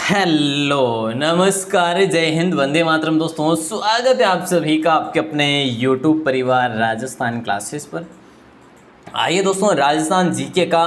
Hello, नमस्कार, जय हिंद, वंदे मातरम। दोस्तों, स्वागत है आप सभी का आपके अपने यूट्यूब परिवार राजस्थान क्लासेस पर। आइए दोस्तों, राजस्थान जीके का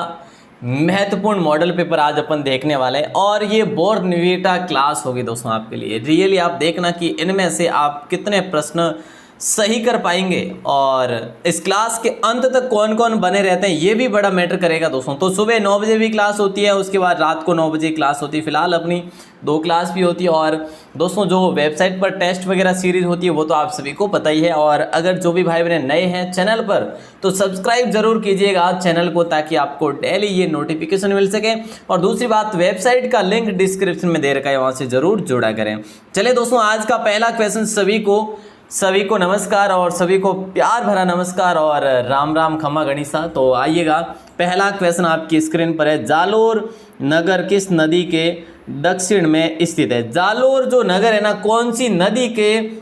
महत्वपूर्ण मॉडल पेपर आज अपन देखने वाले हैं और ये बोर्नवीटा क्लास होगी दोस्तों आपके लिए। रियली आप देखना कि इनमें से आप कितने प्रश्न सही कर पाएंगे और इस क्लास के अंत तक कौन कौन बने रहते हैं ये भी बड़ा मैटर करेगा दोस्तों। तो सुबह 9 बजे भी क्लास होती है, उसके बाद रात को 9 बजे क्लास होती है। फिलहाल अपनी 2 क्लास भी होती है और दोस्तों जो वेबसाइट पर टेस्ट वगैरह सीरीज होती है वो तो आप सभी को पता ही है। और अगर जो भी भाई बहन नए हैं चैनल पर तो सब्सक्राइब जरूर कीजिएगा चैनल को, ताकि आपको डेली ये नोटिफिकेशन मिल सके। और दूसरी बात, वेबसाइट का लिंक डिस्क्रिप्शन में दे रखा है, वहाँ से जरूर जुड़ा करें। चलिए दोस्तों, आज का पहला क्वेश्चन सभी को नमस्कार और सभी को प्यार भरा नमस्कार और राम राम खमा गणिसा। तो आइएगा, पहला क्वेश्चन आपकी स्क्रीन पर है। जालोर नगर किस नदी के दक्षिण में स्थित है? जालोर जो नगर है ना, कौन सी नदी के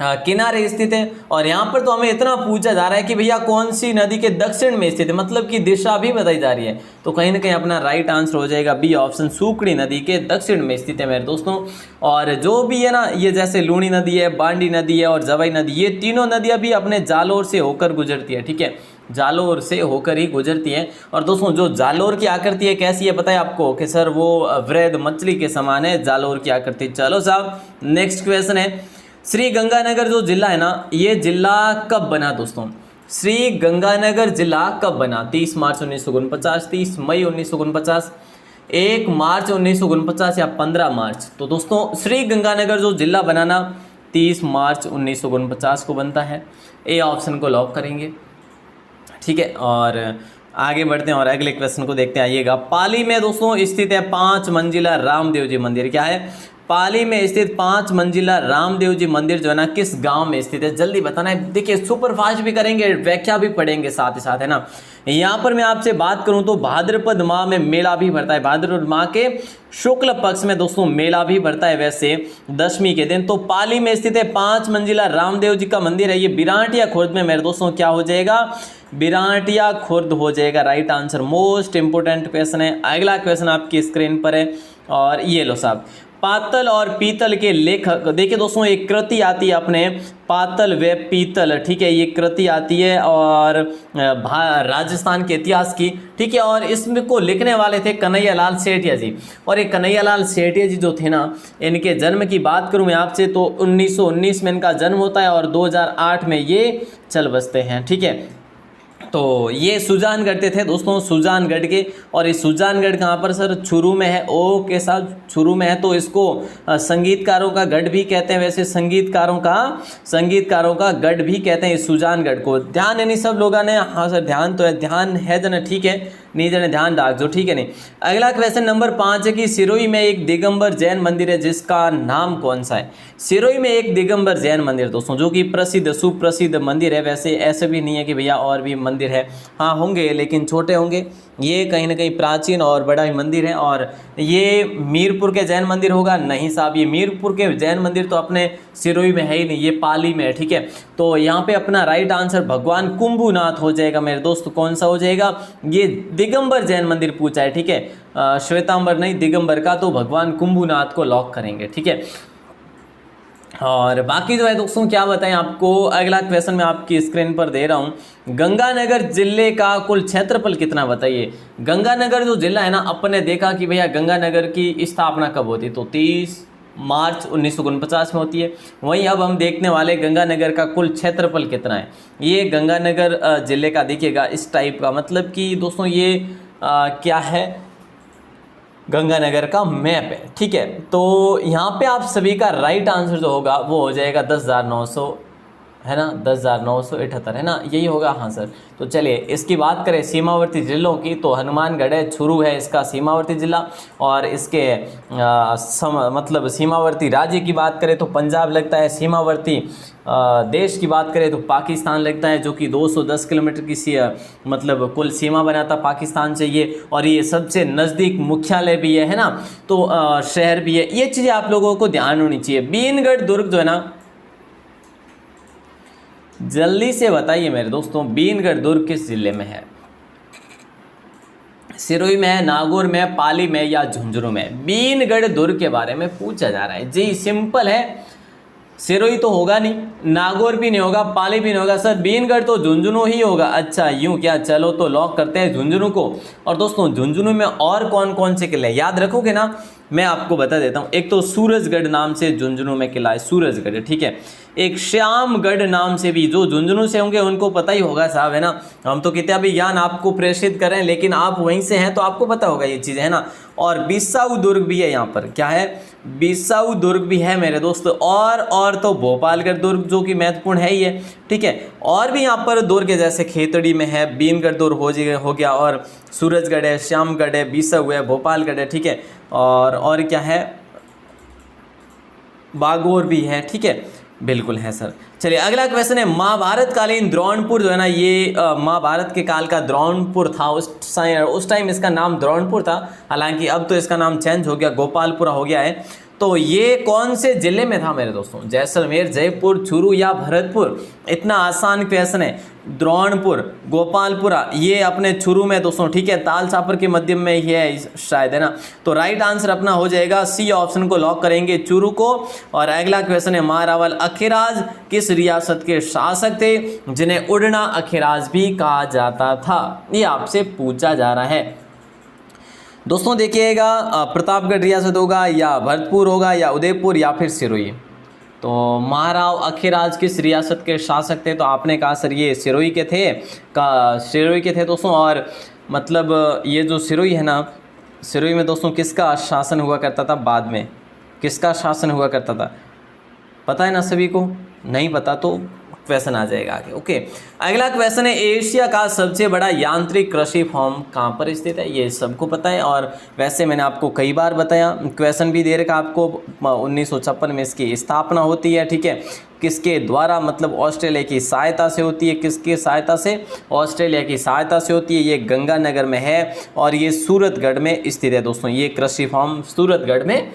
किनारे स्थित है? और यहाँ पर तो हमें इतना पूछा जा रहा है कि भैया कौन सी नदी के दक्षिण में स्थित है, मतलब कि दिशा भी बताई जा रही है। तो कहीं ना कहीं अपना राइट आंसर हो जाएगा बी ऑप्शन, सूखड़ी नदी के दक्षिण में स्थित है मेरे दोस्तों। और जो भी है ना, ये जैसे लूणी नदी है, बांडी नदी है और जवाई नदी, ये तीनों नदियाँ भी अपने जालोर से होकर गुजरती है। ठीक है, जालोर से होकर ही गुजरती है। और दोस्तों जो जालोर की आकृति है कैसी है पता है आपको? कि सर वो वृहद मछली के समान है जालोर की आकृति। चलो साहब, नेक्स्ट क्वेश्चन है। श्री गंगानगर जो जिला है ना, ये जिला कब बना दोस्तों? श्री गंगानगर जिला कब बना? 30 मार्च 1949, 30 मई 1949, 1 मार्च 1949 या 15 मार्च? तो दोस्तों श्री गंगानगर जो जिला बनाना 30 मार्च 1949 को बनता है। ए ऑप्शन को लॉक करेंगे। ठीक है, और आगे बढ़ते हैं और अगले क्वेश्चन को देखते हैं। आइएगा, पाली में दोस्तों स्थित है 5 मंजिला रामदेव जी मंदिर। क्या है? पाली में स्थित 5 मंजिला रामदेव जी मंदिर जो है ना, किस गांव में स्थित है? जल्दी बताना है। देखिए, सुपर फास्ट भी करेंगे, व्याख्या भी पढ़ेंगे साथ ही साथ, है ना। यहाँ पर मैं आपसे बात करूं तो भाद्रपद माह में मेला भी भरता है। भाद्रपद माह के शुक्ल पक्ष में दोस्तों मेला भी भरता है, वैसे दशमी के दिन। तो पाली में स्थित है 5 मंजिला रामदेव जी का मंदिर है। ये बिरांटिया खुर्द में मेरे दोस्तों क्या हो जाएगा? बिरांटिया खुर्द हो जाएगा right answer. Most important question है। अगला क्वेश्चन आपकी स्क्रीन पर है और ये लो साहब, पातल और पीतल के लेखक। देखिए दोस्तों, एक कृति आती है अपने पातल व पीतल। ठीक है, ये कृति आती है और राजस्थान के इतिहास की। ठीक है, और इसमें को लिखने वाले थे कन्हैयालाल सेठिया जी। और ये कन्हैयालाल सेठिया जी जो थे ना, इनके जन्म की बात करूं मैं आपसे तो 1919 में इनका जन्म होता है और 2008 में ये चल बसते हैं। ठीक है, तो ये सुजानगढ़ के थे दोस्तों, सुजानगढ़ के। और ये सुजानगढ़ कहाँ पर सर? चूरू में है। ओ के साथ चूरू में है, तो इसको संगीतकारों का गढ़ भी कहते हैं। वैसे संगीतकारों का गढ़ भी कहते हैं इस सुजानगढ़ को। ध्यान है नहीं सब लोगों ने? हाँ सर, ध्यान तो है, ध्यान है जना। ठीक है, नहीं जने ध्यान डाक जो। ठीक है नहीं। अगला क्वेश्चन नंबर 5 है कि सिरोही में एक दिगंबर जैन मंदिर है, जिसका नाम कौन सा है? सिरोही में एक दिगंबर जैन मंदिर दोस्तों, जो कि प्रसिद्ध सुप्रसिद्ध मंदिर है। वैसे ऐसे भी नहीं है कि भैया और भी मंदिर है, हाँ होंगे लेकिन छोटे होंगे। ये कहीं ना कहीं प्राचीन और बड़ा ही मंदिर है। और ये मीरपुर के जैन मंदिर होगा? नहीं साहब, ये मीरपुर के जैन मंदिर तो अपने सिरोही में है ही नहीं, ये पाली में है। ठीक है, तो यहाँ पे अपना राइट आंसर भगवान कुंभूनाथ हो जाएगा मेरे दोस्त। कौन सा हो जाएगा? ये दिगंबर जैन मंदिर पूछा है। ठीक है, श्वेतांबर नहीं, दिगंबर का, तो भगवान कुंभूनाथ को लॉक करेंगे। ठीक है, और बाकी जो है दोस्तों क्या बताएं आपको। अगला क्वेश्चन मैं आपकी स्क्रीन पर दे रहा हूं। गंगानगर जिले का कुल क्षेत्रफल कितना बताइए? गंगानगर जो जिला है ना, अपने देखा कि भैया गंगानगर की स्थापना कब होती है? तो 30 मार्च 1949 में होती है। वहीं अब हम देखने वाले गंगानगर का कुल क्षेत्रफल कितना है। ये गंगानगर जिले का देखिएगा इस टाइप का, मतलब कि दोस्तों ये क्या है, गंगानगर का मैप है। ठीक है, तो यहाँ पे आप सभी का राइट आंसर जो होगा वो हो जाएगा 10,900, है ना, 10,978, है ना, यही होगा। हाँ सर, तो चलिए इसकी बात करें सीमावर्ती जिलों की, तो हनुमानगढ़ है, चूरू है इसका सीमावर्ती जिला। और इसके मतलब सीमावर्ती राज्य की बात करें तो पंजाब लगता है। सीमावर्ती देश की बात करें तो पाकिस्तान लगता है, जो कि 210 किलोमीटर की मतलब कुल सीमा बनाता पाकिस्तान से ये। और ये सबसे नज़दीक मुख्यालय भी है ना, तो शहर भी है। ये चीज़ें आप लोगों को ध्यान होनी चाहिए। बीनगढ़ दुर्ग जो है ना, जल्दी से बताइए मेरे दोस्तों, बीनगढ़ दुर्ग किस जिले में है? सिरोही में है, नागौर में है, पाली में या झुंझुनू में। बीनगढ़ दुर्ग के बारे में पूछा जा रहा है जी। सिंपल है, सिरोही तो होगा नहीं, नागौर भी नहीं होगा, पाली भी नहीं होगा सर, बीनगढ़ तो झुंझुनू ही होगा। अच्छा यूं क्या, चलो तो लॉक करते हैं झुंझुनू को। और दोस्तों झुंझुनू में और कौन कौन से किले याद रखोगे ना, मैं आपको बता देता हूँ। एक तो सूरजगढ़ नाम से झुंझुनू में किला है, सूरजगढ़, ठीक है। एक श्यामगढ़ नाम से भी, जो झुंझुनू से होंगे उनको पता ही होगा साहब, है ना। हम तो किताबी ज्ञान आपको प्रेषित करें, लेकिन आप वहीं से हैं तो आपको पता होगा ये चीज़, है ना। और बिसाऊ दुर्ग भी है यहाँ पर, क्या है, बिसाऊ दुर्ग भी है मेरे दोस्त। और तो भोपालगढ़ दुर्ग जो कि महत्वपूर्ण है ही है, ठीक है। और भी यहाँ पर दुर्ग है, जैसे खेतड़ी में है, बीनगढ़ दुर्ग हो गया, और सूरजगढ़ है, श्यामगढ़ है, बिसाऊ है, भोपालगढ़ है, ठीक है। और क्या है, बागोर भी है, ठीक है, बिल्कुल है सर। चलिए अगला क्वेश्चन है, महाभारत कालीन द्रोणपुर जो है ना, ये महाभारत के काल का द्रोणपुर था। उस टाइम इसका नाम द्रोणपुर था, हालांकि अब तो इसका नाम चेंज हो गया, गोपालपुरा हो गया है। तो ये कौन से जिले में था मेरे दोस्तों, जैसलमेर, जयपुर, चूरू या भरतपुर। इतना आसान क्वेश्चन है। द्रोणपुर, गोपालपुरा, ये अपने चूरू में दोस्तों, ठीक है, ताल छापर के मध्य में ही है शायद, है ना। तो राइट आंसर अपना हो जाएगा सी ऑप्शन को लॉक करेंगे, चूरू को। और अगला क्वेश्चन है, महारावल अखिराज किस रियासत के शासक थे जिन्हें उड़ना अखिराज भी कहा जाता था, ये आपसे पूछा जा रहा है दोस्तों। देखिएगा, प्रतापगढ़ रियासत होगा, या भरतपुर होगा, या उदयपुर, या फिर सिरोही। तो महाराव अखिराज किस रियासत के शासक थे, तो आपने कहा सर ये सिरोही के थे दोस्तों। और मतलब ये जो सिरोही है ना, सिरोही में दोस्तों किसका शासन हुआ करता था, बाद में किसका शासन हुआ करता था, पता है ना सभी को? नहीं पता तो क्वेश्चन आ जाएगा आगे, ओके। अगला क्वेश्चन है, एशिया का सबसे बड़ा यांत्रिक कृषि फॉर्म कहाँ पर स्थित है, ये सबको पता है। और वैसे मैंने आपको कई बार बताया, क्वेश्चन भी दे रखा आपको, 1956 में इसकी स्थापना होती है, ठीक है। किसके द्वारा, मतलब ऑस्ट्रेलिया की सहायता से होती है। किसके सहायता से? ऑस्ट्रेलिया की सहायता से होती है। ये गंगानगर में है और ये सूरतगढ़ में स्थित है दोस्तों। ये कृषि फॉर्म सूरतगढ़ में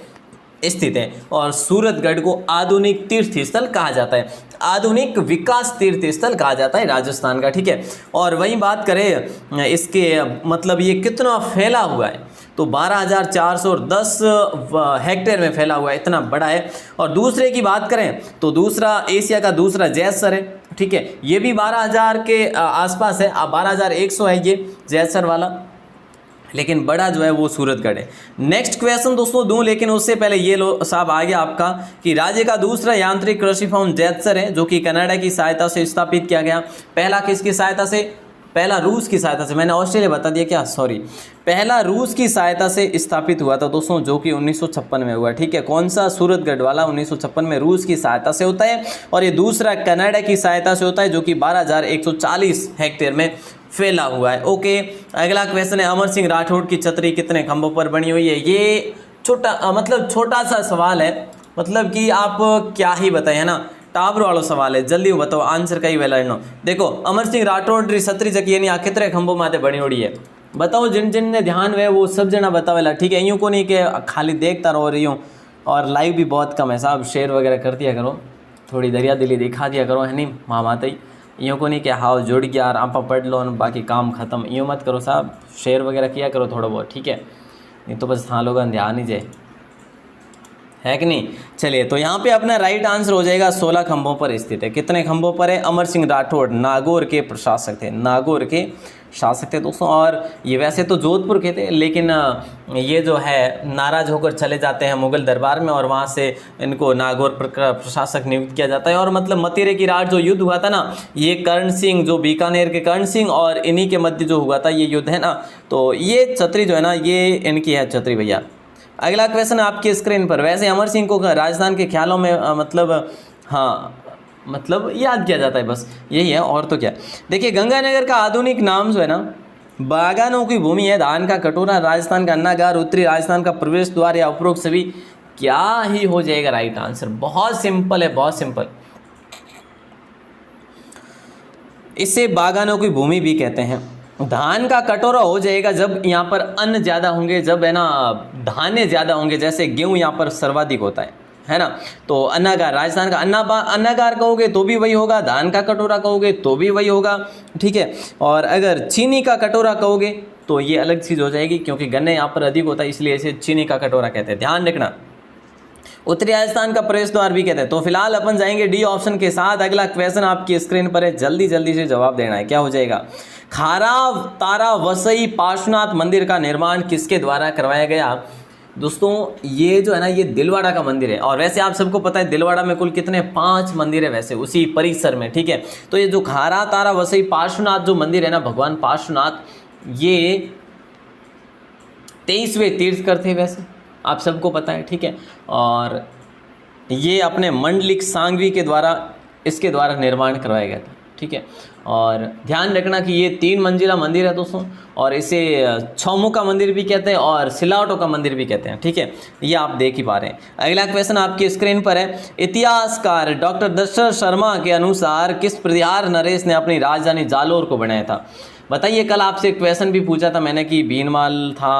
स्थित है। और सूरतगढ़ को आधुनिक तीर्थ स्थल कहा जाता है, आधुनिक विकास तीर्थ स्थल कहा जाता है राजस्थान का, ठीक है। और वहीं बात करें इसके, मतलब ये कितना फैला हुआ है, तो 12,410 हेक्टेयर में फैला हुआ है, इतना बड़ा है। और दूसरे की बात करें तो दूसरा, एशिया का दूसरा जैसर है, ठीक है। ये भी 12,000 के आसपास है, 12,100 है ये जैसर वाला, लेकिन बड़ा जो है वो सूरतगढ़ है। नेक्स्ट क्वेश्चन दोस्तों दूं, लेकिन उससे पहले ये लो साहब आ गया आपका कि राज्य का दूसरा यांत्रिक कृषि फॉर्म जैसर है, जो कि कनाडा की सहायता से स्थापित किया गया। पहला किसकी सहायता से? पहला रूस की सहायता से, मैंने ऑस्ट्रेलिया बता दिया क्या, सॉरी। पहला रूस की सहायता से स्थापित हुआ था दोस्तों, जो कि 1956 में हुआ, ठीक है। कौन सा? सूरतगढ़ वाला 1956 में रूस की सहायता से होता है। और ये दूसरा कनाडा की सहायता से होता है, जो कि 12,140 हेक्टेयर में फैला हुआ है, ओके। अगला क्वेश्चन है, अमर सिंह राठौड़ की छतरी कितने खंभों पर बनी हुई है? ये छोटा सा सवाल है, मतलब कि आप क्या ही बताएं, है ना, टावर वाला सवाल है, जल्दी बताओ आंसर कई वेला नो। देखो, अमर सिंह राठौड़ री छतरी जकी यानी आ कितने खंभों माते बनी उड़ी है, बताओ। जिन ने ध्यान वे वो सब जना बतावेला, ठीक है। यूँ को नहीं कि खाली देखता रहो रही हूँ। और लाइव भी बहुत कम है साहब, शेयर वगैरह कर दिया करो, थोड़ी दरिया दिली दिखा दिया करो, है नहीं माँ माता ही। यूँ को नहीं कि हाव जुड़ गया और आप पढ़ लो और बाकी काम ख़त्म, यूँ मत करो साहब, शेयर वगैरह किया करो थोड़ा बहुत, ठीक है। नहीं तो बस हाँ लोग ध्यान ही जाए, है कि नहीं। चलिए, तो यहाँ पे अपना राइट आंसर हो जाएगा 16 खंभों पर स्थित है। कितने खंभों पर है? अमर सिंह राठौड़ नागौर के प्रशासक थे, नागौर के शासक थे दोस्तों। और ये वैसे तो जोधपुर के थे, लेकिन ये जो है नाराज होकर चले जाते हैं मुगल दरबार में, और वहाँ से इनको नागौर प्रशासक नियुक्त किया जाता है। और मतलब मतीरे की रात जो युद्ध हुआ था ना, ये कर्ण सिंह, जो बीकानेर के कर्ण सिंह और इन्हीं के मध्य जो हुआ था ये युद्ध है ना, तो ये छतरी जो है ना, ये इनकी है छतरी भैया। अगला क्वेश्चन आपकी स्क्रीन पर। वैसे अमर सिंह को राजस्थान के ख्यालों में मतलब याद किया जाता है, बस यही है, और तो क्या। देखिए, गंगानगर का आधुनिक नाम जो है ना, बागानों की भूमि है, धान का कटोरा, राजस्थान का अन्नागार, उत्तरी राजस्थान का प्रवेश द्वार, या उपरोक्त सभी, क्या ही हो जाएगा राइट आंसर। बहुत सिंपल है, बहुत सिंपल। इसे बागानों की भूमि भी कहते हैं। धान का कटोरा हो जाएगा जब यहाँ पर अन्न ज़्यादा होंगे, जब है ना धान्य ज़्यादा होंगे, जैसे गेहूँ यहाँ पर सर्वाधिक होता है ना। तो अन्नागार, राजस्थान का अन्नागार कहोगे तो भी वही होगा, धान का कटोरा कहोगे तो भी वही होगा, ठीक है। और अगर चीनी का कटोरा कहोगे तो ये अलग चीज़ हो जाएगी, क्योंकि गन्ने यहाँ पर अधिक होता है इसलिए इसे चीनी का कटोरा कहते हैं, ध्यान रखना। उत्तरी राजस्थान का प्रवेश द्वार भी कहते हैं। तो फिलहाल अपन जाएंगे डी ऑप्शन के साथ। अगला क्वेश्चन आपकी स्क्रीन पर है, जल्दी जल्दी से जवाब देना है। क्या हो जाएगा? खारा तारा वसई पार्श्वनाथ मंदिर का निर्माण किसके द्वारा करवाया गया? दोस्तों ये जो है ना, ये दिलवाड़ा का मंदिर है, और वैसे आप सबको पता है दिलवाड़ा में कुल कितने 5 मंदिर है वैसे उसी परिसर में, ठीक है। तो ये जो खारा तारा वसई पार्श्वनाथ जो मंदिर है ना, भगवान पार्श्वनाथ, ये 23वें तीर्थकर थे वैसे, आप सबको पता है, ठीक है। और ये अपने मंडलिक सांगवी के द्वारा इसके द्वारा निर्माण करवाया गया था, ठीक है। और ध्यान रखना कि ये 3 मंजिला मंदिर है दोस्तों, और इसे छौमुख का मंदिर भी कहते हैं और सिलावटों का मंदिर भी कहते हैं, ठीक है। ये आप देख ही पा रहे हैं। अगला क्वेश्चन आपकी स्क्रीन पर है, इतिहासकार डॉक्टर दशरथ शर्मा के अनुसार किस प्रतिहार नरेश ने अपनी राजधानी जालोर को बनाया था? बताइए, कल आपसे क्वेश्चन भी पूछा था मैंने कि भीनमाल था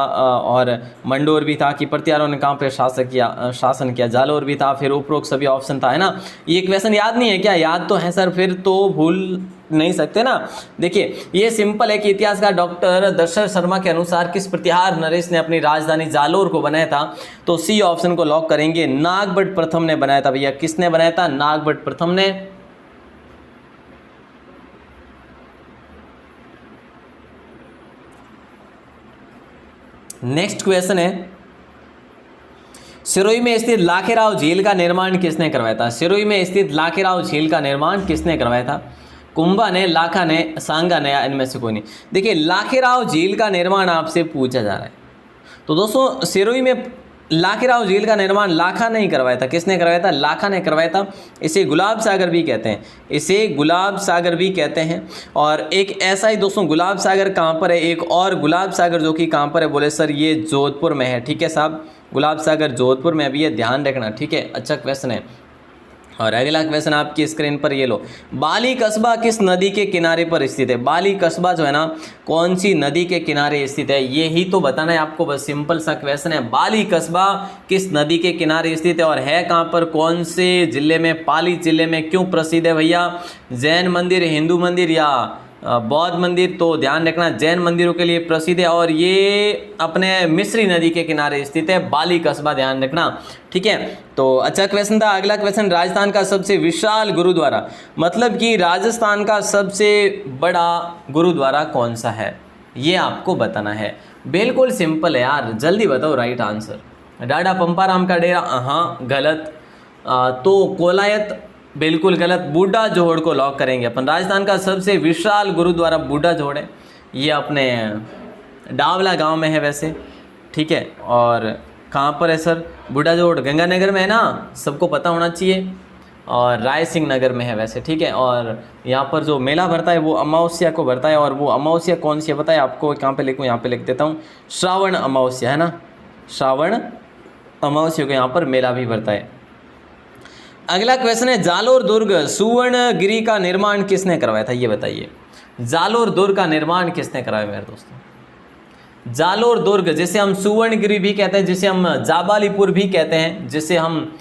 और मंडोर भी था, कि प्रतिहारों ने कहाँ पे शासन किया, जालोर भी था, फिर उपरोक्त सभी ऑप्शन था, है ना। ये क्वेश्चन याद नहीं है क्या? याद तो है सर, फिर तो भूल नहीं सकते ना। देखिए ये सिंपल है कि इतिहासकार डॉक्टर दशरथ शर्मा के अनुसार किस प्रतिहार नरेश ने अपनी राजधानी जालोर को बनाया था? तो सी ऑप्शन को लॉक करेंगे। नागभट्ट प्रथम ने बनाया था। भैया किसने बनाया था? नागभट्ट प्रथम ने। नेक्स्ट क्वेश्चन है, सिरोही में स्थित लाखेराव झील का निर्माण किसने करवाया था? सिरोही में स्थित लाखेराव झील का निर्माण किसने करवाया था? कुंभा ने, लाखा ने, सांगा ने, या इनमें से कोई नहीं। देखिए लाखेराव झील का निर्माण आपसे पूछा जा रहा है, तो दोस्तों सिरोही में लाखेराव झील का निर्माण लाखा ने ही करवाया था। किसने करवाया था? लाखा ने करवाया था। इसे गुलाब सागर भी कहते हैं, इसे गुलाब सागर भी कहते हैं। और एक ऐसा ही दोस्तों गुलाब सागर कहाँ पर है? एक और गुलाब सागर जो कि कहाँ पर है? बोले सर ये जोधपुर में है, ठीक है साहब, गुलाब सागर जोधपुर में अभी, ये ध्यान रखना, ठीक है। अच्छा क्वेश्चन है। और अगला क्वेश्चन आपकी स्क्रीन पर ये लो, बाली कस्बा किस नदी के किनारे पर स्थित है? बाली कस्बा जो है ना, कौन सी नदी के किनारे स्थित है? ये ही तो बताना है आपको, बस सिंपल सा क्वेश्चन है। बाली कस्बा किस नदी के किनारे स्थित है और है कहाँ पर? कौन से जिले में? पाली जिले में। क्यों प्रसिद्ध है भैया? जैन मंदिर, हिंदू मंदिर या बौद्ध मंदिर? तो ध्यान रखना जैन मंदिरों के लिए प्रसिद्ध है, और ये अपने मिस्री नदी के किनारे स्थित है, बाली कस्बा, ध्यान रखना, ठीक है। तो अच्छा क्वेश्चन था। अगला क्वेश्चन, राजस्थान का सबसे विशाल गुरुद्वारा, मतलब कि राजस्थान का सबसे बड़ा गुरुद्वारा कौन सा है? ये आपको बताना है। बिल्कुल सिंपल है यार, जल्दी बताओ राइट आंसर। डाडा पंपाराम का डेरा, हाँ गलत। तो कोलायत, बिल्कुल गलत। बूढ़ा जोड़ को लॉक करेंगे अपन। राजस्थान का सबसे विशाल गुरुद्वारा बूढ़ा जोड़ है, ये अपने डावला गांव में है वैसे, ठीक है। और कहाँ पर है सर बूढ़ा जोड़? गंगानगर में है ना, सबको पता होना चाहिए। और राय सिंह नगर में है वैसे, ठीक है। और यहाँ पर जो मेला भरता है वो अमावस्या को भरता है, और वो अमावस्या कौन सी है बताए आपको? कहाँ पे लिखूँ? यहाँ पे लिख देता हूँ, श्रावण अमावस्या, है ना, श्रावण अमावस्या को यहाँ पर मेला भी भरता है। अगला क्वेश्चन है, जालोर दुर्ग सुवर्णगिरी का निर्माण किसने करवाया था? ये बताइए, जालोर दुर्ग का निर्माण किसने कराया मेरे दोस्तों? जालोर दुर्ग, जिसे हम सुवर्णगिरी भी कहते हैं, जिसे हम जाबालीपुर भी कहते हैं, जिसे हम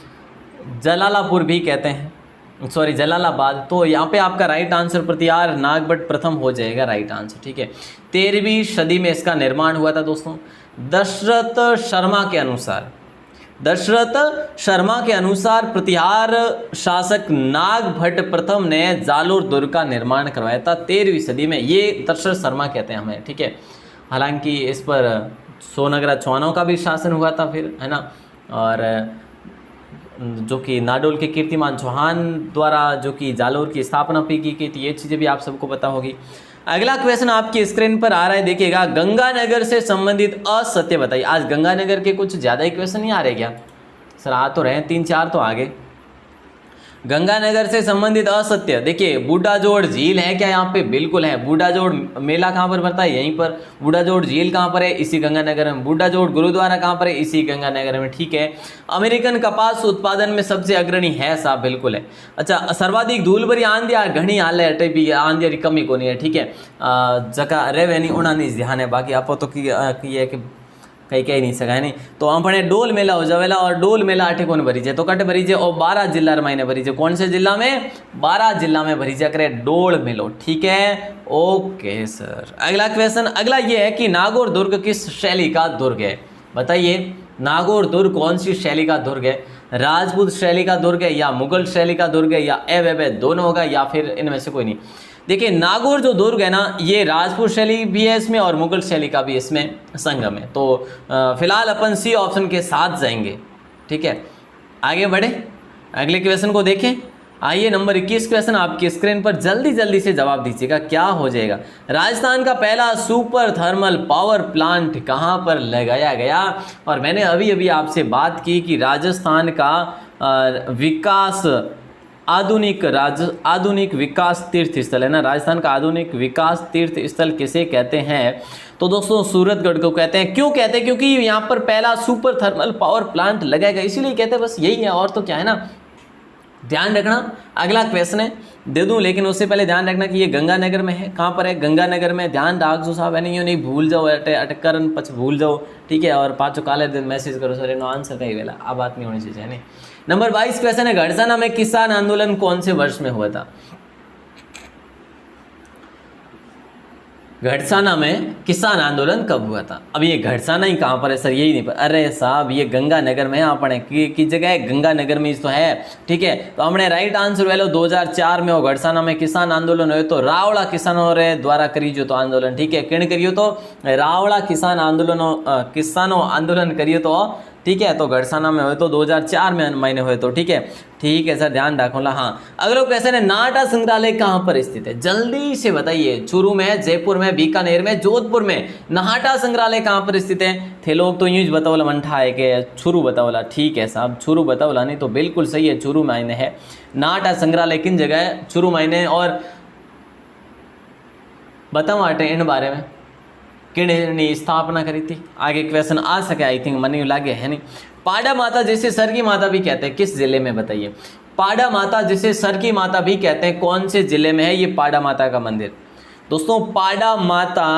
जलालापुर भी कहते हैं, सॉरी जलालाबाद। तो यहाँ पे आपका राइट आंसर प्रतिहार नागभट्ट प्रथम हो जाएगा राइट आंसर, ठीक है। 13वीं सदी में इसका निर्माण हुआ था दोस्तों। दशरथ शर्मा के अनुसार, दशरथ शर्मा के अनुसार प्रतिहार शासक नागभट्ट प्रथम ने जालोर दुर्ग का निर्माण करवाया था 13वीं सदी में। ये दशरथ शर्मा कहते हैं हमें, ठीक है। हालांकि इस पर सोनगरा चौहानों का भी शासन हुआ था फिर, है ना। और जो कि नाडोल के कीर्तिमान चौहान द्वारा जो कि जालोर की स्थापना की गई थी, ये चीज़ें भी आप सबको पता होगी। अगला क्वेश्चन आपकी स्क्रीन पर आ रहा है, देखिएगा, गंगानगर से संबंधित असत्य बताइए। आज गंगानगर के कुछ ज़्यादा ही क्वेश्चन नहीं आ रहे क्या सर? आ तो रहे, 3-4 तो आगे। गंगानगर से संबंधित असत्य, देखिए बूढ़ा जोड़ झील है क्या यहाँ पे? बिल्कुल है। बूढ़ा जोड़ मेला कहाँ पर भरता है? यहीं पर। बूढ़ा जोड़ झील कहाँ पर है? इसी गंगानगर में। बूढ़ा जोड़ गुरुद्वारा कहाँ पर है? इसी गंगानगर में, ठीक है। अमेरिकन कपास उत्पादन में सबसे अग्रणी है साहब, बिल्कुल है। अच्छा, सर्वाधिक धूलभरी आंधिया घनी हाल है अटे भी आंधिया कमी को नहीं है, ठीक है। जगह रेवेनी उड़ानी ध्यान है, बाकी आप तो कि है कि कहीं कहीं नहीं सका है नहीं। तो આપણે डोल मेला हो जावेला और डोल मेला अठे कोण भरी जाए तो कट भरी जाए और 12 जिला मायने भरी जाए। कौन से जिला में? 12 जिला में भरी जा करे डोल मेलो। ठीक है, ओके सर। अगला क्वेश्चन, अगला ये है कि नागौर दुर्ग किस शैली का दुर्ग है? बताइए, नागौर दुर्ग कौन सी शैली का दुर्ग है? राजपूत शैली का दुर्ग है, या मुगल शैली का दुर्ग है, या ए दोनों होगा, या फिर इनमें से कोई नहीं। देखिए, नागौर जो दुर्ग है ना, ये राजपूत शैली भी है इसमें और मुगल शैली का भी इसमें संगम है। तो फिलहाल अपन सी ऑप्शन के साथ जाएंगे। ठीक है, आगे बढ़े, अगले क्वेश्चन को देखें। आइए, नंबर 21 क्वेश्चन आपकी स्क्रीन पर, जल्दी जल्दी से जवाब दीजिएगा, क्या हो जाएगा? राजस्थान का पहला सुपर थर्मल पावर प्लांट कहाँ पर लगाया गया? और मैंने अभी अभी आपसे बात की कि राजस्थान का विकास आधुनिक विकास तीर्थ स्थल है ना, राजस्थान का आधुनिक विकास तीर्थ स्थल किसे कहते हैं? तो दोस्तों सूरतगढ़ को कहते हैं। क्यों कहते हैं? क्योंकि यहाँ पर पहला सुपर थर्मल पावर प्लांट लगाएगा, इसीलिए कहते हैं, बस यही है, और तो क्या है ना। ध्यान रखना, अगला क्वेश्चन है, दे दूं, लेकिन उससे पहले ध्यान रखना कि ये गंगानगर में है। कहाँ पर है? गंगानगर में। ध्यान रखो साहब, है नहीं भूल जाओ, अटकर पच भूल जाओ। ठीक है, और पाँचों काले दिन मैसेज करो सर नो आंसर कहीं वेला, अब बात नहीं होनी चाहिए है नहीं। नंबर 22 क्वेश्चन है, घड़साना में किसान आंदोलन कौन से वर्ष में हुआ था? घड़साना में किसान आंदोलन कब हुआ था? अब ये घड़साना ही कहाँ पर है सर, यही नहीं पर, अरे साहब ये गंगानगर में है। आपने की जगह है गंगानगर में तो है। ठीक है, तो हमने राइट आंसर वेलो 2004 में हो घड़साना में किसान आंदोलन हुए। तो रावड़ा किसानों रे द्वारा करी जो तो आंदोलन। ठीक है, किण करियो तो रावड़ा किसानों आंदोलन करियो तो। ठीक है, तो घड़साना में हुए तो 2004 में महीने हुए तो। ठीक है सर, ध्यान रखो ला। हाँ, अगला क्वेश्चन है, नाहटा संग्रहालय कहाँ पर स्थित है? जल्दी से बताइए। चूरू में, जयपुर में, बीकानेर में, जोधपुर में। नाहटा संग्रहालय कहाँ पर स्थित है? थे लोग तो यूँ ही बताओला मंठा है कि चूरू बताओला। ठीक है साहब, चूरू बताओला नहीं तो बिल्कुल सही है, चूरू मायने है। नाहटा संग्रहालय किन जगह है? चूरू मायने। और बताओ आटे इन बारे में किने स्थापना करी थी? आगे क्वेश्चन आ सके, आई थिंक मन लागे है नहीं। पाड़ा माता जिसे सर की माता भी कहते हैं, किस जिले में? बताइए। पाड़ा माता जिसे सर की माता भी कहते हैं, कौन से जिले में है ये पाड़ा माता का मंदिर? दोस्तों, पाड़ा माता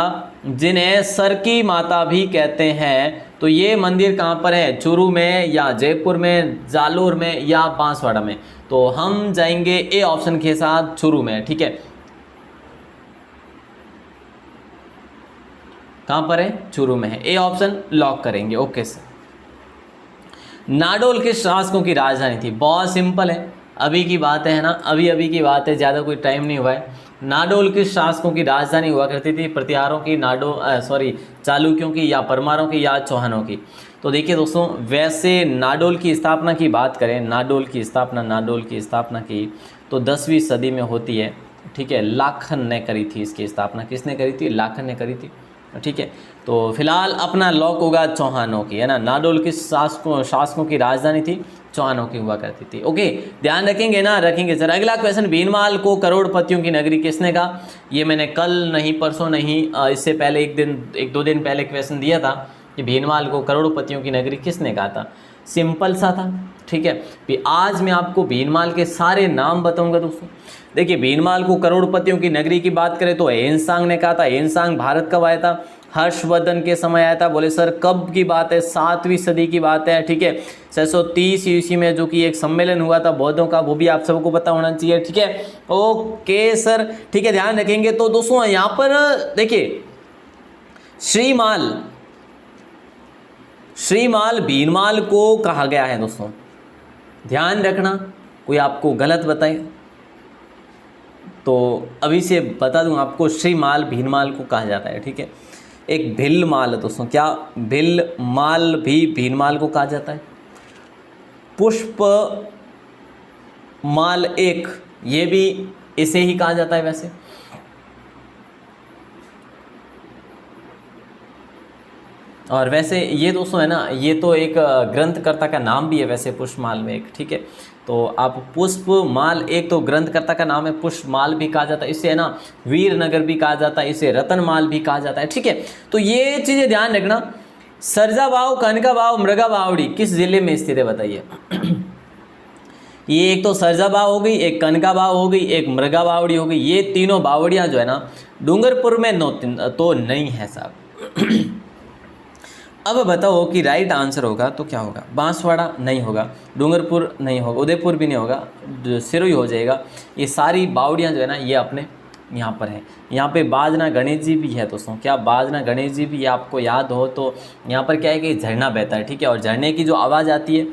जिन्हें सर की माता भी कहते हैं, तो ये मंदिर कहाँ पर है? चूरू में, या जयपुर में, जालोर में, या बांसवाड़ा में? तो हम जाएंगे ए ऑप्शन के साथ, चूरू में। ठीक है, कहाँ पर है? चूरू में है। ए ऑप्शन लॉक करेंगे। Okay sir. नाडोल किस शासकों की राजधानी थी? बहुत सिंपल है, अभी की बात है ना, अभी की बात है, ज़्यादा कोई टाइम नहीं हुआ है। नाडोल किस शासकों की राजधानी हुआ करती थी? प्रतिहारों की, चालुक्यों की, या परमारों की, या चौहानों की? तो देखिए दोस्तों, वैसे नाडोल की स्थापना की बात करें, नाडोल की स्थापना की तो 10वीं सदी में होती है। ठीक है, लाखन ने करी थी इसकी स्थापना। किसने करी थी? लाखन ने करी थी। ठीक है, तो फिलहाल अपना लॉक होगा चौहानों की, है ना। नाडोल की शासकों की राजधानी थी, चौहानों की हुआ करती थी। ओके, ध्यान रखेंगे ना? रखेंगे सर। अगला क्वेश्चन, भीनमाल को करोड़पतियों की नगरी किसने कहा? ये मैंने कल नहीं, परसों नहीं, इससे पहले एक दो दिन पहले क्वेश्चन दिया था कि भीनमाल को करोड़पतियों की नगरी किसने कहा था। सिंपल सा था। ठीक है, भी आज मैं आपको भीनमाल के सारे नाम बताऊंगा दोस्तों। देखिए, भीनमाल को करोड़पतियों की नगरी की बात करें तो हेनसांग ने कहा था। हेनसांग भारत कब आया था? हर्षवर्धन के समय आया था। बोले सर कब की बात है? 7वीं सदी की बात है। ठीक है, 630 ईस्वी में जो कि एक सम्मेलन हुआ था बौद्धों का, वो भी आप सबको पता होना चाहिए। ठीक है, ओके सर। ठीक है, ध्यान रखेंगे। तो दोस्तों यहाँ पर देखिए, श्रीमाल भीनमाल को कहा गया है दोस्तों। ध्यान रखना, कोई आपको गलत बताए तो अभी से बता दूं आपको, श्रीमाल भीनमाल को कहा जाता है। ठीक है, एक भिल्ल-माल है दोस्तों। क्या? भिल्ल-माल भी भीनमाल को कहा जाता है। पुष्प माल एक, ये भी इसे ही कहा जाता है वैसे। और वैसे ये दोस्तों है ना, ये तो एक ग्रंथकर्ता का नाम भी है वैसे, पुष्पमाल में एक। ठीक है, तो आप पुष्पमाल एक तो ग्रंथकर्ता का नाम है, पुष्पमाल भी कहा जाता है इसे, है ना। वीरनगर भी कहा जाता है इसे, रतनमाल भी कहा जाता है। ठीक है, तो ये चीज़ें ध्यान रखना। सरजाबाव, कनकाबाव, मृगाबावड़ी किस जिले में स्थित है? बताइए। ये एक तो सरजाबाव हो गई, एक कनकाबाव हो गई, एक मृगाबावड़ी हो गई। ये तीनों बावड़ियाँ जो है ना, डूंगरपुर में तो नहीं है साहब। अब बताओ कि राइट आंसर होगा तो क्या होगा। बांसवाड़ा नहीं होगा, डूंगरपुर नहीं होगा, उदयपुर भी नहीं होगा, सिरोही हो जाएगा। ये सारी बावड़ियाँ जो है ना ये अपने यहाँ पर है। यहाँ पे बाजना गणेश जी भी है दोस्तों। क्या बाजना गणेश जी भी, आपको याद हो तो यहाँ पर क्या है कि झरना बहता है, ठीक है, और झरने की जो आवाज़ आती है,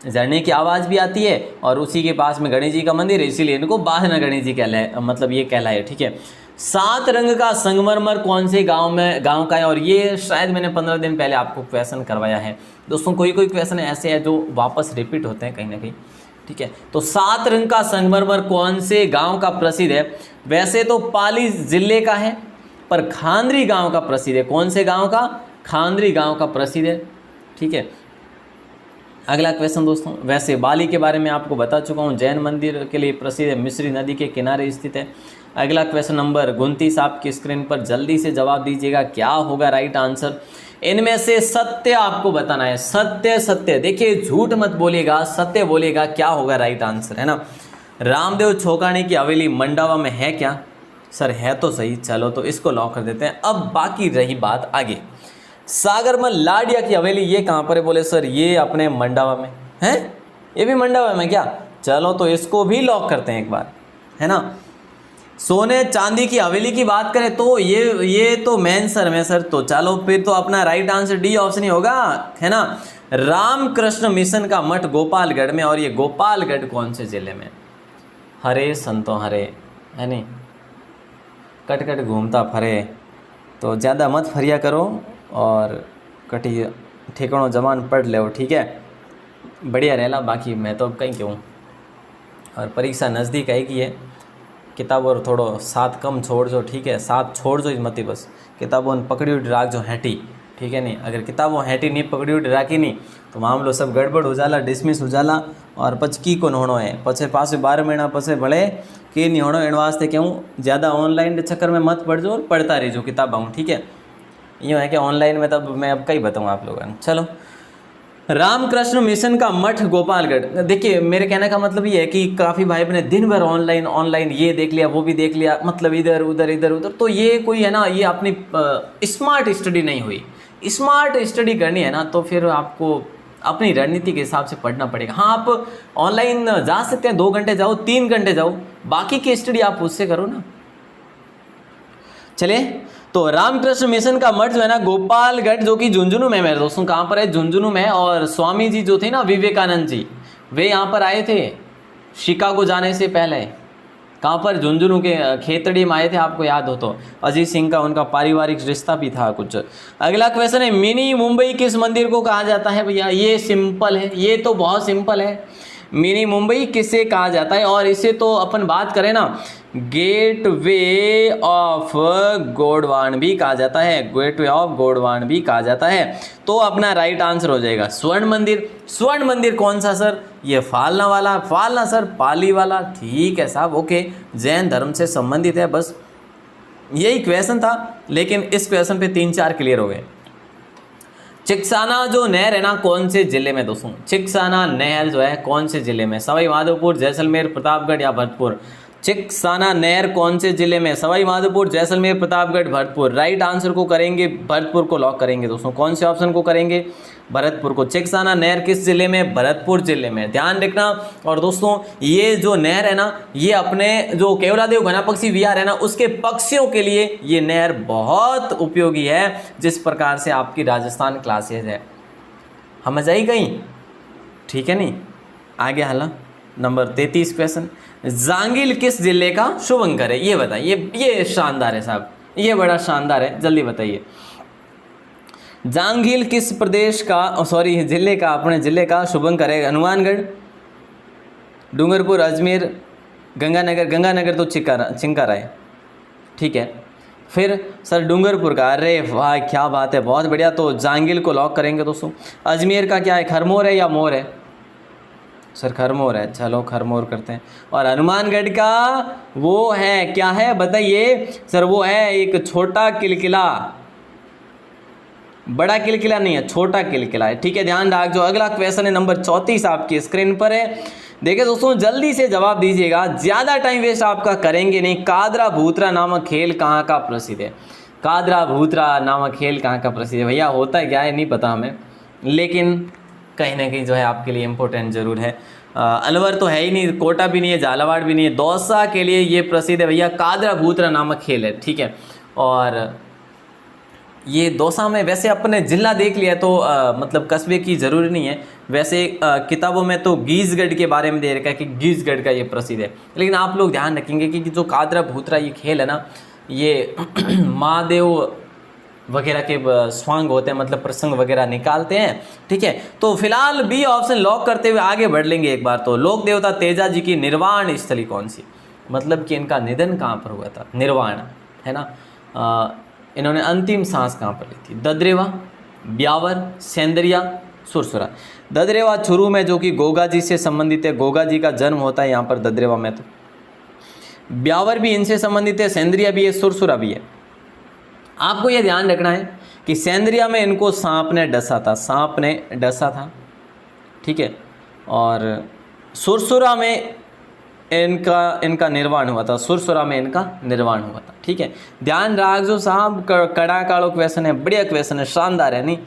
झरने की आवाज़ भी आती है, और उसी के पास में गणेश जी का मंदिर है, इसीलिए इनको बाजना गणेश जी कहलाए, मतलब ये कहलाए, ठीक है। 7 रंग का संगमरमर कौन से गांव का है, और ये शायद मैंने 15 दिन पहले आपको क्वेश्चन करवाया है दोस्तों। कोई क्वेश्चन ऐसे है जो वापस रिपीट होते हैं कहीं ना कहीं, ठीक है। तो 7 रंग का संगमरमर कौन से गांव का प्रसिद्ध है। वैसे तो पाली जिले का है, पर खांदरी गांव का प्रसिद्ध है। कौन से गांव का, खांदरी गांव का प्रसिद्ध है, ठीक है। अगला क्वेश्चन दोस्तों, वैसे बाली के बारे में आपको बता चुका हूँ, जैन मंदिर के लिए प्रसिद्ध है, मिस्री नदी के किनारे स्थित है। अगला क्वेश्चन नंबर 29 आपकी स्क्रीन पर, जल्दी से जवाब दीजिएगा, क्या होगा राइट आंसर। इनमें से सत्य आपको बताना है, सत्य सत्य, देखिए झूठ मत बोलिएगा, सत्य बोलिएगा, क्या होगा राइट आंसर, है ना। रामदेव छोकाणी की हवेली मंडावा में है क्या। सर है तो सही, चलो तो इसको लॉक कर देते हैं। अब बाकी रही बात आगे, सागरमल लाडिया की हवेली ये कहाँ पर है। बोले सर ये अपने मंडावा में है, ये भी मंडावा में क्या, चलो तो इसको भी लॉक करते हैं एक बार, है ना। सोने चांदी की हवेली की बात करें तो ये तो मेन सर में सर, तो चलो फिर तो अपना राइट आंसर डी ऑप्शन ही होगा, है ना। रामकृष्ण मिशन का मठ गोपालगढ़ में, और ये गोपालगढ़ कौन से जिले में। हरे संतो हरे, है नहीं, कट कट घूमता फरे, तो ज़्यादा मत फरिया करो और कटी ठिकानों जमान पढ़ लो, ठीक है, बढ़िया रहला। बाकी मैं तो अब कहीं क्यों, और परीक्षा नज़दीक आएगी है, किताबों और थोड़ो साथ कम छोड़ जो, ठीक है, साथ छोड़ जो मत, बस किताबों ने पकड़ी हुई राख जो हैटी, ठीक है नहीं। अगर किताबों हैटी नहीं पकड़ी हुई राखी नहीं तो मामलो सब गड़बड़ हो जाला, डिसमिस हो जाला, और पचकी को होनो है पछे पास 12 महीना पछे भले कि नहीं होनो। इन वास्ते क्यों ज़्यादा ऑनलाइन चक्कर में मत पढ़ जो और पढ़ता रहो किताबों, ठीक है। यूँ है कि ऑनलाइन में तब मैं अब कई बताऊँ आप लोगों ने। चलो, रामकृष्ण मिशन का मठ गोपालगढ़, देखिए मेरे कहने का मतलब ये है कि काफ़ी भाई बहने दिन भर ऑनलाइन ये देख लिया वो भी देख लिया, मतलब इधर उधर, तो ये कोई है ना, ये अपनी स्मार्ट स्टडी नहीं हुई। स्मार्ट स्टडी करनी है ना तो फिर आपको अपनी रणनीति के हिसाब से पढ़ना पड़ेगा। हाँ, आप ऑनलाइन जा सकते हैं, 2 घंटे जाओ, 3 घंटे जाओ, बाकी की स्टडी आप उससे करो ना। चलिए, तो रामकृष्ण मिशन का मठ जो है ना गोपालगढ़, जो कि झुंझुनू में मेरे दोस्तों, कहाँ पर है, झुंझुनू में। और स्वामी जी जो थे ना विवेकानंद जी, वे यहाँ पर आए थे शिकागो जाने से पहले। कहाँ पर, झुंझुनू के खेतड़ी में आए थे, आपको याद हो तो। अजीत सिंह का उनका पारिवारिक रिश्ता भी था कुछ। अगला क्वेश्चन है, मिनी मुंबई किस मंदिर को कहा जाता है भैया। ये सिंपल है, ये तो बहुत सिंपल है। मिनी मुंबई किसे कहा जाता है, और इसे तो अपन बात करें ना, गेटवे ऑफ गोडवान भी कहा जाता है, गेटवे ऑफ गोडवान भी कहा जाता है। तो अपना राइट आंसर हो जाएगा स्वर्ण मंदिर। स्वर्ण मंदिर कौन सा सर, ये फालना वाला, फालना सर, पाली वाला, ठीक है साहब, ओके, जैन धर्म से संबंधित है, बस यही क्वेश्चन था, लेकिन इस क्वेश्चन पे 3-4 क्लियर हो गए। चिकसाना जो नहर है ना कौन से जिले में दोस्तों, चिकसाना नहर जो है कौन से जिले में, सवाई माधोपुर, जैसलमेर, प्रतापगढ़ या भरतपुर। चिकसाना नहर कौन से जिले में, सवाई माधोपुर, जैसलमेर, प्रतापगढ़, भरतपुर। राइट आंसर को करेंगे भरतपुर को लॉक करेंगे दोस्तों। कौन से ऑप्शन को करेंगे, भरतपुर को। चिकसाना नहर किस जिले में, भरतपुर जिले में, ध्यान रखना। और दोस्तों ये जो नहर है ना, ये अपने जो केवलादेव घना पक्षी विहार है ना, उसके पक्षियों के लिए ये नहर बहुत उपयोगी है। जिस प्रकार से आपकी राजस्थान क्लासेज है, समझ आई कहीं, ठीक है नहीं। आगे हाला नंबर 33 क्वेश्चन, जांगिल किस जिले का शुभंकर है, ये बताइए। ये शानदार है साहब, ये बड़ा शानदार है, जल्दी बताइए। जांगिल किस प्रदेश का, सॉरी जिले का, अपने जिले का शुभंकर है। हनुमानगढ़, डूंगरपुर, अजमेर, गंगानगर तो चिंकारा है, ठीक है। फिर सर डूंगरपुर का, अरे वाह क्या बात है, बहुत बढ़िया। तो जांगिल को लॉक करेंगे दोस्तों। अजमेर का क्या है, खरमोर है या मोर है, सर खरमोर है, चलो खरमोर करते हैं। और हनुमानगढ़ का वो है, क्या है बताइए सर, वो है एक छोटा किलकिला, बड़ा किलकिला नहीं है, छोटा किलकिला है, ठीक है, ध्यान रख। जो अगला क्वेश्चन है नंबर 34 आपकी स्क्रीन पर है। देखिए दोस्तों जल्दी से जवाब दीजिएगा, ज़्यादा टाइम वेस्ट आपका करेंगे नहीं। कादरा भूतरा नामक खेल कहाँ का प्रसिद्ध है। कादरा भूतरा नामक खेल कहाँ का प्रसिद्ध है? भैया होता है क्या है नहीं पता हमें, लेकिन कहीं ना कहीं जो है आपके लिए इम्पोर्टेंट ज़रूर है। अलवर तो है ही नहीं, कोटा भी नहीं है, झालावाड़ भी नहीं है, दौसा के लिए ये प्रसिद्ध है भैया, कादरा भूतरा नामक खेल है, ठीक है। और ये दौसा में वैसे अपने ज़िला देख लिया तो मतलब कस्बे की ज़रूरी नहीं है, वैसे किताबों में तो गीसगढ़ के बारे में दे रखा है कि गीसगढ़ का ये प्रसिद्ध है। लेकिन आप लोग ध्यान रखेंगे कि जो कादरा भूतरा ये खेल है ना, ये महादेव वगैरह के स्वांग होते हैं, मतलब प्रसंग वगैरह निकालते हैं, ठीक है। तो फिलहाल बी ऑप्शन लॉक करते हुए आगे बढ़ लेंगे एक बार। तो लोक देवता तेजा जी की निर्वाण स्थली कौन सी, मतलब कि इनका निधन कहाँ पर हुआ था, निर्वाण है ना। इन्होंने अंतिम सांस कहाँ पर ली थी? ददरेवा, ब्यावर, सेंदरिया, सुरसुरा। ददरेवा चुरू में जो कि गोगा जी से संबंधित है, गोगा जी का जन्म होता है यहाँ पर ददरेवा में। तो ब्यावर भी इनसे संबंधित है, सेंदरिया भी है, सुरसुरा भी है। आपको यह ध्यान रखना है कि सेंदरिया में इनको सांप ने डसा था, सांप ने डसा था, ठीक है। और सुरसुरा में इनका निर्वाण हुआ था, सुरसुरा में इनका निर्वाण हुआ था, ठीक है। ध्यान रखो साहब, कड़ा काड़ो क्वेश्चन है, बढ़िया क्वेश्चन है, शानदार है नहीं।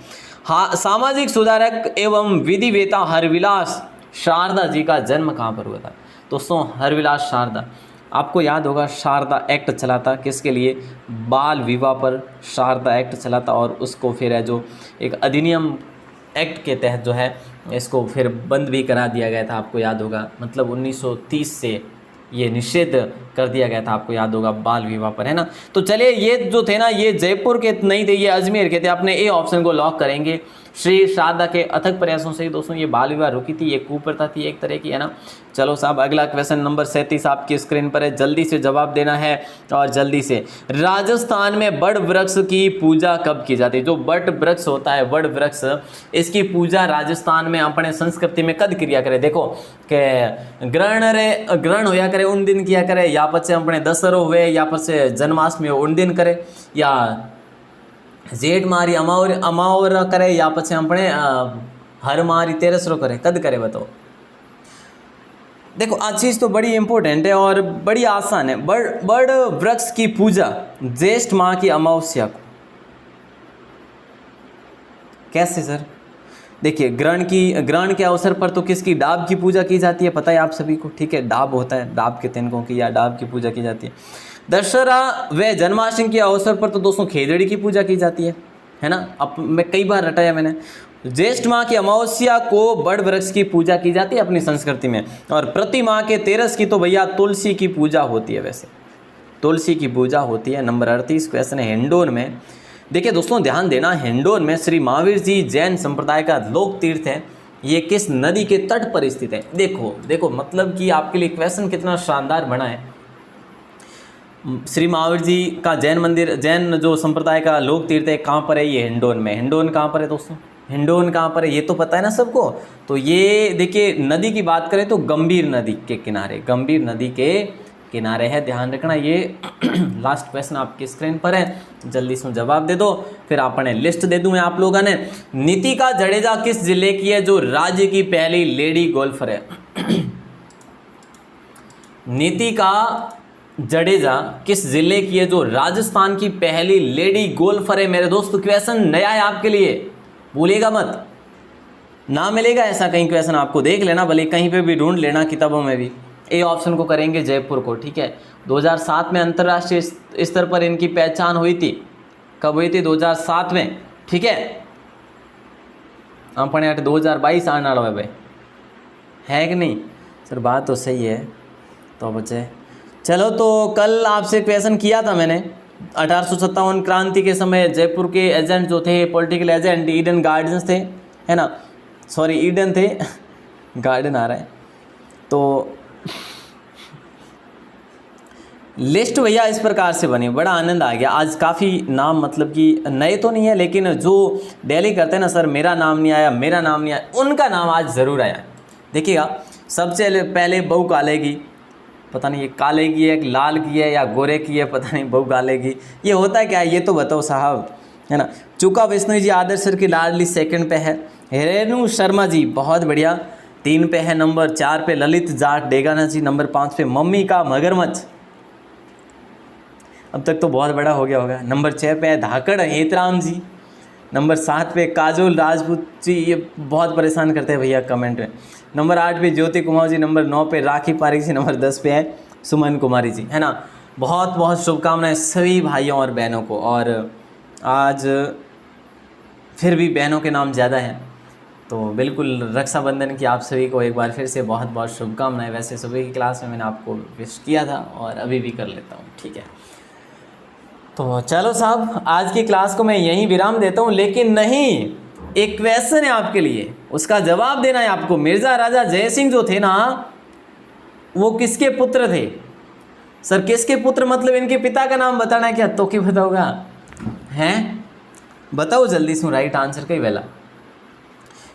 हाँ, सामाजिक सुधारक एवं विधिवेता हरविलास शारदा जी का जन्म कहाँ पर हुआ था? दोस्तों हरविलास शारदा, आपको याद होगा शारदा एक्ट चला था, किसके लिए? बाल विवाह पर शारदा एक्ट चला था, और उसको फिर है जो एक अधिनियम एक्ट के तहत जो है इसको फिर बंद भी करा दिया गया था, आपको याद होगा। मतलब 1930 से ये निषेध कर दिया गया था, आपको याद होगा, बाल विवाह पर, है ना। तो चलिए ये जो थे ना, ये जयपुर के नहीं थे, ये अजमेर के थे। अपने ए ऑप्शन को लॉक करेंगे। श्री शारदा के अथक प्रयासों से ही दोस्तों ये बाल विवाह रुकी थी, ये कुप्रथा थी एक तरह की, है ना। चलो साहब, अगला क्वेश्चन नंबर 37 आपकी स्क्रीन पर है, जल्दी से जवाब देना है और जल्दी से। राजस्थान में बड़ वृक्ष की पूजा कब की जाती है? जो बड़ वृक्ष होता है, बड़ वृक्ष, इसकी पूजा राजस्थान में अपने संस्कृति में कद क्रिया करे? देखो कि ग्रहण होया करे उन दिन किया करे, या પછી अपने दशहरो हुए, या પછી जन्माष्टमी हो उन दिन करे, या जेठ मारी अमावर करे, या પછી अपने हर मारी तेरसरो करे, कद करे बताओ। देखो आज चीज़ तो बड़ी इंपॉर्टेंट है और बड़ी आसान है। बड़ वृक्ष की पूजा ज्येष्ठ माह की अमावस्या को। कैसे सर? देखिए ग्रहण के अवसर पर तो किसकी? डाब की पूजा की जाती है, पता है आप सभी को, ठीक है। डाब होता है, डाब के तिनकों की या डाब की पूजा की जाती है। दशहरा व जन्माष्टमी के अवसर पर तो दोस्तों खेजड़ी की पूजा की जाती है ना। अब मैं कई बार रटाया मैंने। ज्येष्ठ माह की अमावस्या को बड़ वृक्ष की पूजा की जाती है अपनी संस्कृति में, और प्रति माह के 13 की तो भैया तुलसी की पूजा होती है। वैसे तुलसी की पूजा होती है। नंबर 38 क्वेश्चन है हिंडोन में। देखिए दोस्तों ध्यान देना, हिंडोन में श्री महावीर जी जैन संप्रदाय का लोक तीर्थ है। ये किस नदी के तट पर स्थित है? देखो मतलब कि आपके लिए क्वेश्चन कितना शानदार बना है। श्री महावीर जी का जैन मंदिर, जैन जो संप्रदाय का लोक तीर्थ है, कहाँ पर है? ये हिंडोन में। हिंडोन कहाँ पर है दोस्तों? हिंडोन कहाँ पर है ये तो पता है ना सबको। तो ये देखिए नदी की बात करें तो गंभीर नदी के किनारे, गंभीर नदी के किनारे है, ध्यान रखना। ये लास्ट क्वेश्चन आपकी स्क्रीन पर है, जल्दी से जवाब दे दो, फिर आपने लिस्ट दे दूं मैं आप लोगों ने। नीतिका जडेजा किस जिले की है जो राज्य की पहली लेडी गोल्फर है? नीतिका जडेजा किस जिले की है जो राजस्थान की पहली लेडी गोल्फर है? मेरे दोस्त क्वेश्चन नया है आपके लिए, भूलिएगा मत, ना मिलेगा ऐसा कहीं क्वेश्चन आपको, देख लेना भले कहीं पे भी ढूंढ लेना किताबों में भी। ए ऑप्शन को करेंगे जयपुर को, ठीक है। 2007 में अंतर्राष्ट्रीय स्तर पर इनकी पहचान हुई थी। कब हुई थी? 2007 में, ठीक है। अपने यहाँ 2022 आने वाला है भाई, है कि नहीं सर? बात तो सही है। तो बच्चे चलो, तो कल आपसे क्वेश्चन किया था मैंने 1857 क्रांति के समय जयपुर के एजेंट जो थे, पॉलिटिकल एजेंट, ईडन गार्डन्स थे, है ना, सॉरी ईडन थे गार्डन आ रहा है। तो लिस्ट भैया इस प्रकार से बनी, बड़ा आनंद आ गया आज। काफ़ी नाम मतलब कि नए तो नहीं है, लेकिन जो डेली करते हैं ना सर, मेरा नाम नहीं आया, मेरा नाम नहीं आया, उनका नाम आज ज़रूर आया। देखिएगा सबसे पहले बहू काले की, पता नहीं ये काले की है, लाल की है या गोरे की है, पता नहीं, बहू काले की। ये होता है क्या ये तो बताओ साहब, है ना। चुका विष्णु जी आदर्श सर की लाडली सेकंड पे है। रेणु शर्मा जी बहुत बढ़िया 3 पे है। नंबर 4 पे ललित जाट डेगाना जी। नंबर 5 पे मम्मी का मगरमच्छ। अब तक तो बहुत बड़ा हो गया होगा। नंबर 6 पे है धाकड़ हेतराम जी। नंबर 7 पे काजोल राजपूत जी, ये बहुत परेशान करते हैं भैया कमेंट में। नंबर 8 पे ज्योति कुमार जी। नंबर 9 पे राखी पारिक जी। नंबर 10 पे है सुमन कुमारी जी, है ना। बहुत बहुत शुभकामनाएं सभी भाइयों और बहनों को। और आज फिर भी बहनों के नाम ज़्यादा हैं, तो बिल्कुल रक्षाबंधन की आप सभी को एक बार फिर से बहुत बहुत शुभकामनाएं। वैसे सुबह की क्लास में मैंने आपको विश किया था और अभी भी कर लेता हूँ, ठीक है। तो चलो साहब, आज की क्लास को मैं यहीं विराम देता हूँ, लेकिन नहीं, एक क्वेश्चन है आपके लिए, उसका जवाब देना है आपको। मिर्ज़ा राजा जयसिंह जो थे ना, वो किसके पुत्र थे? सर किसके पुत्र मतलब इनके पिता का नाम बताना है क्या? तो क्या बताओगा हैं? बताओ जल्दी से, राइट आंसर कई वेला।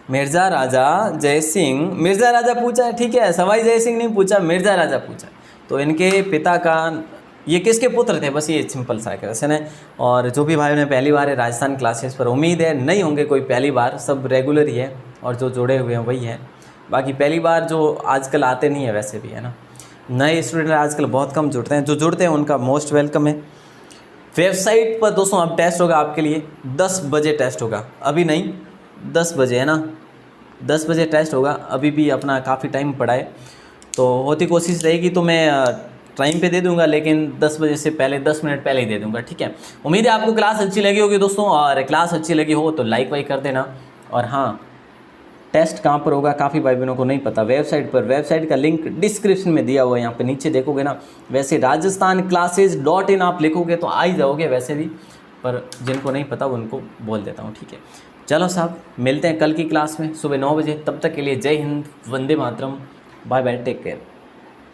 मिर्ज़ा राजा जयसिंह, मिर्ज़ा राजा पूछा है, ठीक है, सवाई जयसिंह नहीं पूछा, मिर्ज़ा राजा पूछा। तो इनके पिता का, ये किसके पुत्र थे, बस ये सिंपल सा क्वेश्चन है। और जो भी भाइयों ने पहली बार है राजस्थान क्लासेस पर, उम्मीद है नहीं होंगे कोई पहली बार, सब रेगुलर ही है और जो जुड़े हुए हैं वही है। बाकी पहली बार जो आजकल आते नहीं है वैसे भी, है ना। नए स्टूडेंट आजकल बहुत कम जुड़ते हैं, जो जुड़ते हैं उनका मोस्ट वेलकम है। वेबसाइट पर दोस्तों अब टेस्ट होगा आपके लिए, 10 बजे टेस्ट होगा, अभी नहीं 10 बजे, है ना। 10 बजे टेस्ट होगा, अभी भी अपना काफ़ी टाइम पड़ा है, तो होती कोशिश रहेगी तो मैं टाइम पे दे दूंगा, लेकिन 10 बजे से पहले 10 मिनट पहले ही दे दूंगा, ठीक है। उम्मीद है आपको क्लास अच्छी लगी होगी दोस्तों, और क्लास अच्छी लगी हो तो लाइक वाइक कर देना। और हाँ, टेस्ट कहाँ पर होगा काफ़ी भाई बहनों को नहीं पता, वेबसाइट पर, वेबसाइट का लिंक डिस्क्रिप्शन में दिया हुआ है, यहाँ पे नीचे देखोगे ना। वैसे rajasthanclasses.in आप लिखोगे तो आ ही जाओगे वैसे भी, पर जिनको नहीं पता उनको बोल देता हूँ, ठीक है। चलो साहब, मिलते हैं कल की क्लास में सुबह 9 बजे, तब तक के लिए जय Hind, Vande Mataram, bye bye, take care.